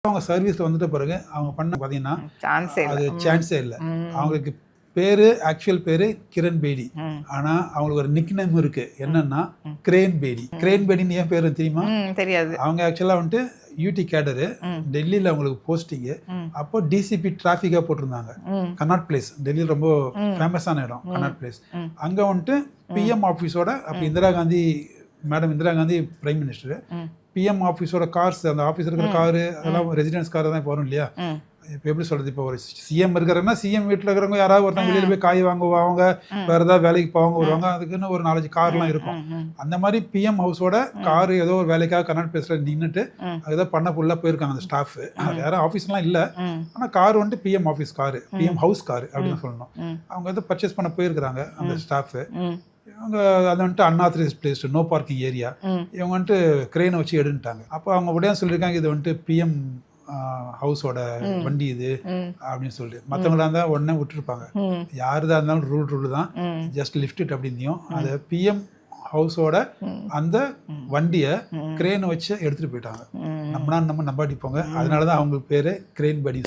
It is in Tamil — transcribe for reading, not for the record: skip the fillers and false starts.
அவங்க சர்வீஸில் வந்துட்ட பிறகு அவங்க பண்ண பார்த்தீங்கன்னா சான்ஸே அது சான்ஸே இல்லை. அவங்களுக்கு பேர் ஆக்சுவல் பேர் கிரண் பேடி. ஆனால் அவங்களுக்கு ஒரு நிக் நேம் இருக்கு, என்னன்னா கிரேன் பேடி. கிரேன் பேடின்னு ஏன் பேர் தெரியுமா? தெரியாது. அவங்க ஆக்சுவலாக வந்துட்டு யூடி கேடரு, டெல்லியில் அவங்களுக்கு போஸ்டிங்கு. அப்போ டிசிபி டிராஃபிக்காக போட்டிருந்தாங்க. கனாட் பிளேஸ் டெல்லியில் ரொம்ப ஃபேமஸான இடம் கனாட் பிளேஸ். அங்கே வந்துட்டு பிஎம் ஆஃபீஸோட அப்போ Indira Gandhi madam Indira Gandhi prime minister. PM ஆஃபீஸோட cars, அந்த ஆஃபீஸ் இருக்கிற காரு அதெல்லாம் ரெசிடென்ஸ் கார் தான் இப்போ வரும் இல்லையா? இப்போ எப்படி சொல்கிறது, இப்போ ஒரு சிஎம் இருக்கிறாங்கன்னா சிஎம் வீட்டில் இருக்கிறவங்க யாராவது ஒருத்தவங்க வெளியில் போய் காய் வாங்குவாங்க, வேறு ஏதாவது வேலைக்கு போவாங்க வருவாங்க, அதுக்குன்னு ஒரு 4-5 கார்லாம் இருக்கும். அந்த மாதிரி பிஎம் ஹவுஸோட காரு ஏதோ ஒரு வேலைக்காக கர்நாடக பிளேஸில் நின்றுட்டு ஏதோ பண்ண ஃபுல்லாக போயிருக்காங்க அந்த ஸ்டாஃபு. அது யாரும் ஆஃபீஸ்லாம் இல்லை, ஆனால் கார் வந்துட்டு PM office car, PM house car அப்படின்னு சொல்லணும். அவங்க வந்து பர்ச்சேஸ் பண்ண போயிருக்கிறாங்க அந்த ஸ்டாஃபு. இவங்க அதை வந்துட்டு unauthorised place, no parking area. இவங்க வந்துட்டு கிரெயினை வச்சு எடுன்ட்டாங்க. அப்போ அவங்க உடனே சொல்லியிருக்காங்க இது வந்துட்டு பிஎம் ஹவுஸோட வண்டி இது அப்படின்னு சொல்லிட்டு. மற்றவங்களா இருந்தால் உடனே விட்டுருப்பாங்க. யாருதான் இருந்தாலும் ரூல் தான், ஜஸ்ட் லிஃப்ட் இட் அப்படின்னும். அதை பிஎம் ஹவுஸோட அந்த வண்டியை கிரெயினை வச்சு எடுத்துகிட்டு போயிட்டாங்க. நம்ம நம்பாட்டி போங்க. அதனால தான் அவங்களுக்கு பேர் கிரெயின் படி.